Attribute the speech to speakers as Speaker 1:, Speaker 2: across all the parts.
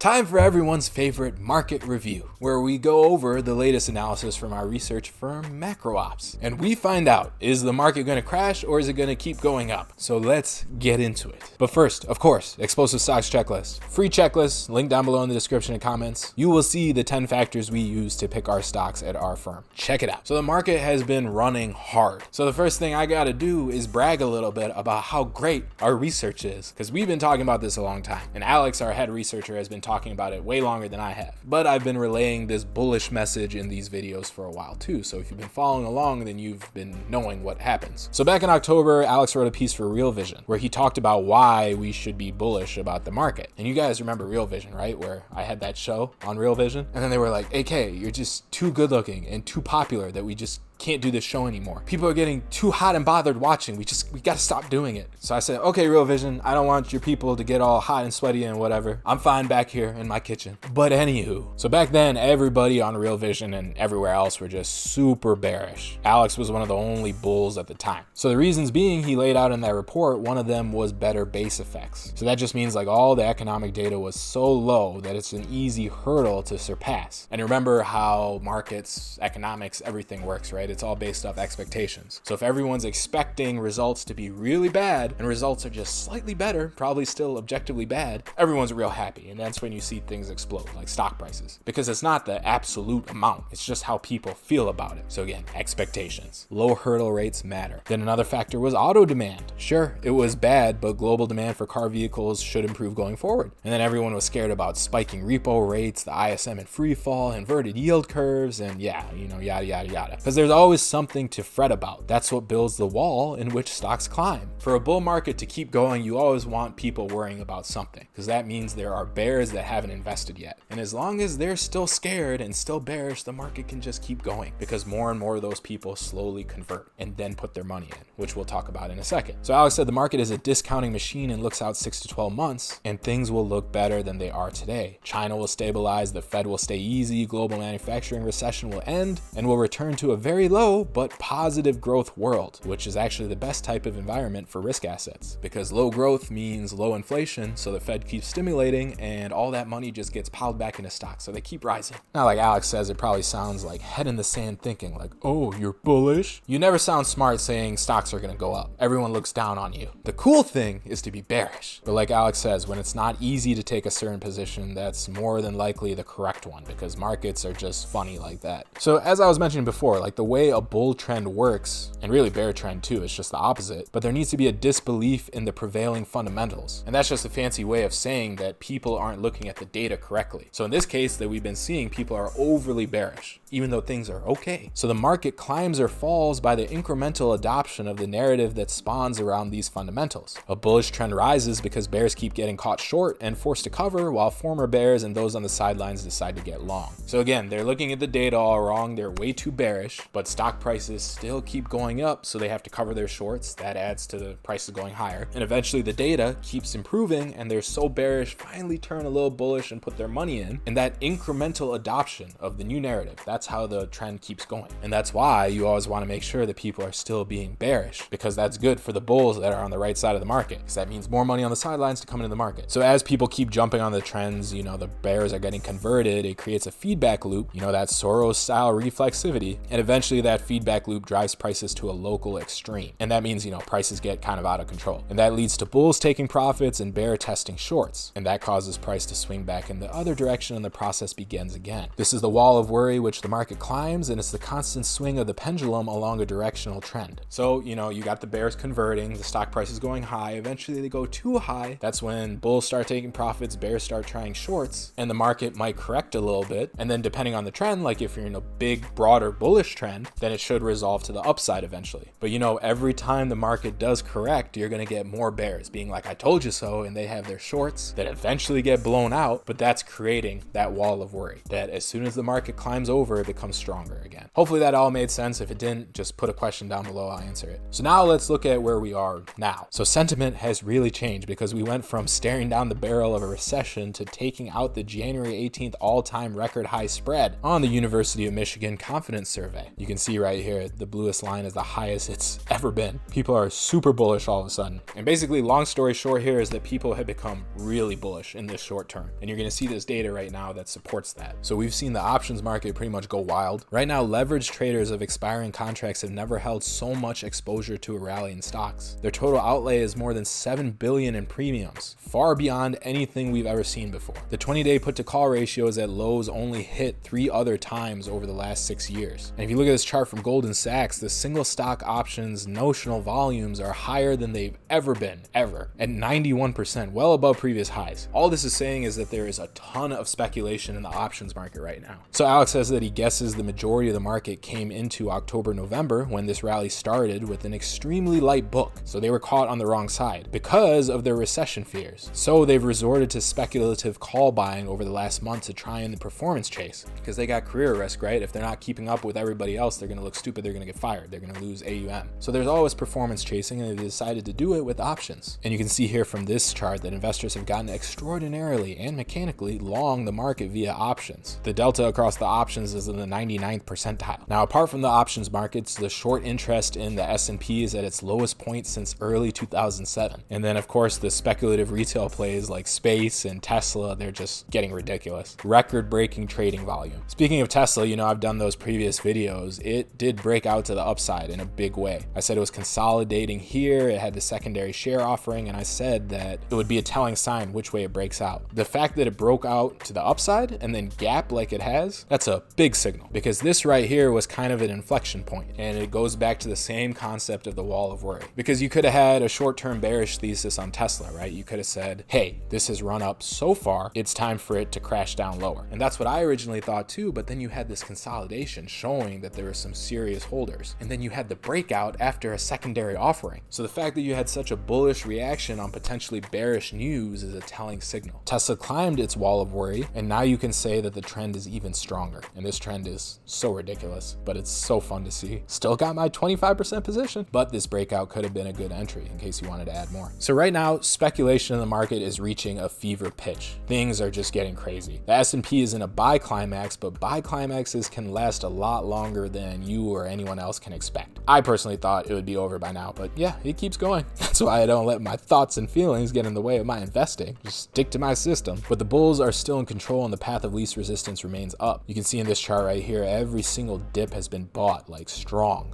Speaker 1: Time for everyone's favorite market review, where we go over the latest analysis from our research firm MacroOps. And we find out, is the market going to crash or is it going to keep going up? So let's get into it. But first, of course, explosive stocks checklist. Free checklist, link down below in the description and comments. You will see the 10 factors we use to pick our stocks at our firm. Check it out. So the market has been running hard. So the first thing I got to do is brag a little bit about how great our research is, because we've been talking about this a long time. And Alex, our head researcher, has been talking about it way longer than I have. But I've been relaying this bullish message in these videos for a while too. So if you've been following along, then you've been knowing what happens. So back in October, Alex wrote a piece for Real Vision where he talked about why we should be bullish about the market. And you guys remember Real Vision, right? Where I had that show on Real Vision. And then they were like, AK, you're just too good looking and too popular that we just can't do this show anymore. People are getting too hot and bothered watching. We got to stop doing it. So I said, okay, Real Vision, I don't want your people to get all hot and sweaty and whatever. I'm fine back here in my kitchen. But anywho, so back then, everybody on Real Vision and everywhere else were just super bearish. Alex was one of the only bulls at the time. So the reasons being he laid out in that report, one of them was better base effects. So that just means like all the economic data was so low that it's an easy hurdle to surpass. And remember how markets, economics, everything works, right? It's all based off expectations. So if everyone's expecting results to be really bad and results are just slightly better, probably still objectively bad, everyone's real happy. And that's when you see things explode, like stock prices, because it's not the absolute amount. It's just how people feel about it. So again, expectations. Low hurdle rates matter. Then another factor was auto demand. Sure, it was bad, but global demand for car vehicles should improve going forward. And then everyone was scared about spiking repo rates, the ISM in free fall, inverted yield curves, and yada, yada. Because there's always something to fret about. That's what builds the wall in which stocks climb. For a bull market to keep going, you always want people worrying about something, because that means there are bears that haven't invested yet. And as long as they're still scared and still bearish, the market can just keep going, because more and more of those people slowly convert and then put their money in, which we'll talk about in a second. So Alex said the market is a discounting machine and looks out 6 to 12 months, and things will look better than they are today. China will stabilize, the Fed will stay easy, global manufacturing recession will end, and we'll return to a very low but positive growth world, which is actually the best type of environment for risk assets, because low growth means low inflation, so the Fed keeps stimulating and all that money just gets piled back into stocks, so they keep rising. Now, like Alex says, it probably sounds like head in the sand thinking like, oh, you're bullish? You never sound smart saying stocks are gonna go up. Everyone looks down on you. The cool thing is to be bearish. But like Alex says, when it's not easy to take a certain position, that's more than likely the correct one, because markets are just funny like that. So as I was mentioning before, like the way a bull trend works, and really bear trend too, it's just the opposite, but there needs to be a disbelief in the prevailing fundamentals. And that's just a fancy way of saying that people aren't looking at the data correctly. So in this case that we've been seeing, people are overly bearish, even though things are okay. So the market climbs or falls by the incremental adoption of the narrative that spawns around these fundamentals. A bullish trend rises because bears keep getting caught short and forced to cover, while former bears and those on the sidelines decide to get long. So again, they're looking at the data all wrong, they're way too bearish, but stock prices still keep going up, so they have to cover their shorts. That adds to the prices going higher. And eventually the data keeps improving and they're so bearish, finally turn a little bullish and put their money in. And that incremental adoption of the new narrative, that's how the trend keeps going. And that's why you always want to make sure that people are still being bearish, because that's good for the bulls that are on the right side of the market, because that means more money on the sidelines to come into the market. So as people keep jumping on the trends, the bears are getting converted, it creates a feedback loop, that Soros style reflexivity, and eventually that feedback loop drives prices to a local extreme. And that means, prices get kind of out of control. And that leads to bulls taking profits and bear testing shorts. And that causes price to swing back in the other direction and the process begins again. This is the wall of worry which the market climbs, and it's the constant swing of the pendulum along a directional trend. So, you got the bears converting, the stock price is going high, eventually they go too high. That's when bulls start taking profits, bears start trying shorts, and the market might correct a little bit. And then depending on the trend, like if you're in a big, broader bullish trend, then it should resolve to the upside eventually. But every time the market does correct, you're going to get more bears being like, I told you so, and they have their shorts that eventually get blown out, but that's creating that wall of worry that as soon as the market climbs over, it becomes stronger again. Hopefully that all made sense. If it didn't, just put a question down below, I'll answer it. So now let's look at where we are now. So sentiment has really changed, because we went from staring down the barrel of a recession to taking out the January 18th all-time record high spread on the University of Michigan confidence survey. You can can see right here, the bluest line is the highest it's ever been. People are super bullish all of a sudden. And basically, long story short here is that people have become really bullish in this short term. And you're going to see this data right now that supports that. So we've seen the options market pretty much go wild. Right now, leveraged traders of expiring contracts have never held so much exposure to a rally in stocks. Their total outlay is more than $7 billion in premiums, far beyond anything we've ever seen before. The 20-day put to call ratio is at lows only hit 3 other times over the last 6 years. And if you look at this chart from Goldman Sachs, the single stock options notional volumes are higher than they've ever been, ever, at 91%, well above previous highs. All this is saying is that there is a ton of speculation in the options market right now. So Alex says that he guesses the majority of the market came into October, November when this rally started with an extremely light book. So they were caught on the wrong side because of their recession fears. So they've resorted to speculative call buying over the last month to try and performance chase because they got career risk, right? If they're not keeping up with everybody else, they're going to look stupid. They're going to get fired. They're going to lose AUM. So there's always performance chasing, and they decided to do it with options. And you can see here from this chart that investors have gotten extraordinarily and mechanically long the market via options. The delta across the options is in the 99th percentile. Now, apart from the options markets, the short interest in the S&P is at its lowest point since early 2007. And then, of course, the speculative retail plays like Space and Tesla, they're just getting ridiculous. Record-breaking trading volume. Speaking of Tesla, you know, I've done those previous videos. It did break out to the upside in a big way. I said it was consolidating here. It had the secondary share offering, and I said that it would be a telling sign which way it breaks out. The fact that it broke out to the upside and then gap like it has, that's a big signal, because this right here was kind of an inflection point, and it goes back to the same concept of the wall of worry. Because you could have had a short-term bearish thesis on Tesla, right? You could have said, hey, this has run up so far, it's time for it to crash down lower. And that's what I originally thought too, but then you had this consolidation showing that there were some serious holders. And then you had the breakout after a secondary offering. So the fact that you had such a bullish reaction on potentially bearish news is a telling signal. Tesla climbed its wall of worry, and now you can say that the trend is even stronger. And this trend is so ridiculous, but it's so fun to see. Still got my 25% position, but this breakout could have been a good entry in case you wanted to add more. So right now, speculation in the market is reaching a fever pitch. Things are just getting crazy. The S&P is in a buy climax, but buy climaxes can last a lot longer than you or anyone else can expect. I personally thought it would be over by now, but yeah, it keeps going. That's why I don't let my thoughts and feelings get in the way of my investing. Just stick to my system. But the bulls are still in control and the path of least resistance remains up. You can see in this chart right here, every single dip has been bought, like strong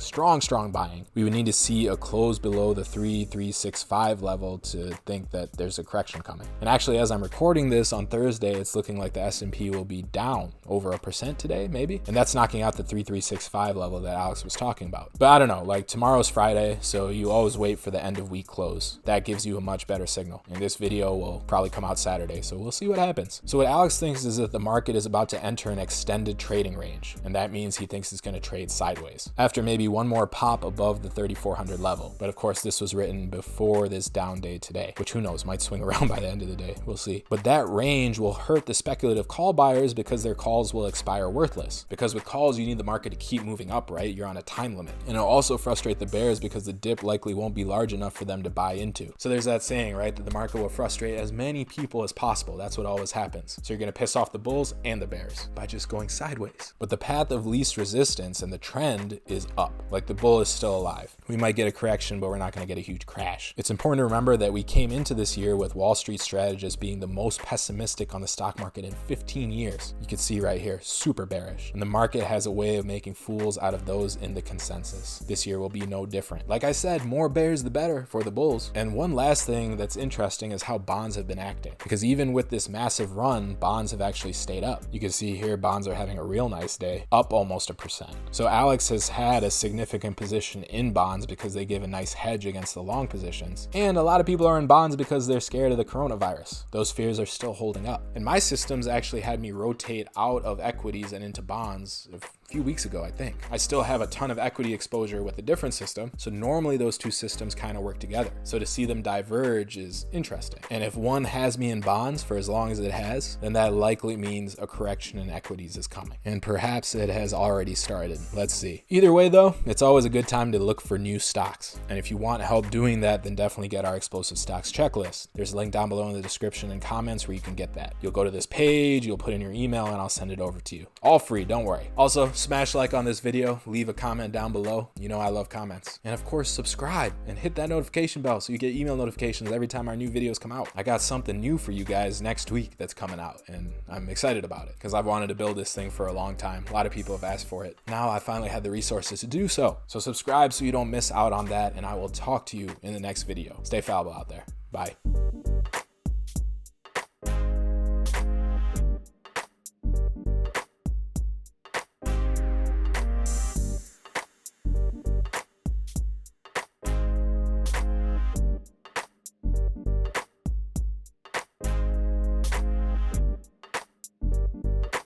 Speaker 1: buying. We would need to see a close below the 3,365 level to think that there's a correction coming. And actually, as I'm recording this on Thursday, it's looking like the S&P will be down over 1% today, maybe. And that's knocking out the 3,365 level that Alex was talking about. But I don't know, like tomorrow's Friday, so you always wait for the end of week close. That gives you a much better signal. And this video will probably come out Saturday, so we'll see what happens. So what Alex thinks is that the market is about to enter an extended trading range, and that means he thinks it's going to trade sideways after maybe one more pop above the 3,400 level. But of course, this was written before this down day today, which who knows, might swing around by the end of the day. We'll see. But that range will hurt the speculative call buyers because their calls will expire worthless. Because with calls, you need the market to keep moving up, right? You're on a time limit. And it'll also frustrate the bears because the dip likely won't be large enough for them to buy into. So there's that saying, right, that the market will frustrate as many people as possible. That's what always happens. So you're going to piss off the bulls and the bears by just going sideways. But the path of least resistance and the trend is up. Like the bull is still alive. We might get a correction, but we're not going to get a huge crash. It's important to remember that we came into this year with Wall Street strategists being the most pessimistic on the stock market in 15 years. You can see right here, super bearish. And the market has a way of making fools out of those in the consensus. This year will be no different. Like I said, more bears the better for the bulls. And one last thing that's interesting is how bonds have been acting. Because even with this massive run, bonds have actually stayed up. You can see here, bonds are having a real nice day, up almost 1%. So Alex has had a significant position in bonds because they give a nice hedge against the long positions. And a lot of people are in bonds because they're scared of the coronavirus. Those fears are still holding up. And my systems actually had me rotate out of equities and into bonds a few weeks ago, I think. I still have a ton of equity exposure with a different system. So normally those two systems kind of work together. So to see them diverge is interesting. And if one has me in bonds for as long as it has, then that likely means a correction in equities is coming. And perhaps it has already started. Let's see. Either way though, it's always a good time to look for new stocks. And if you want help doing that, then definitely get our explosive stocks checklist. There's a link down below in the description and comments where you can get that. You'll go to this page, you'll put in your email, and I'll send it over to you. All free, don't worry. Also, smash like on on this video, leave a comment down below. You know I love comments. And of course, subscribe and hit that notification bell so you get email notifications every time our new videos come out. I got something new for you guys next week that's coming out, and I'm excited about it because I've wanted to build this thing for a long time. A lot of people have asked for it. Now I finally had the resources to do so. So subscribe so you don't miss out on that, and I will talk to you in the next video. Stay fallible out there. Bye.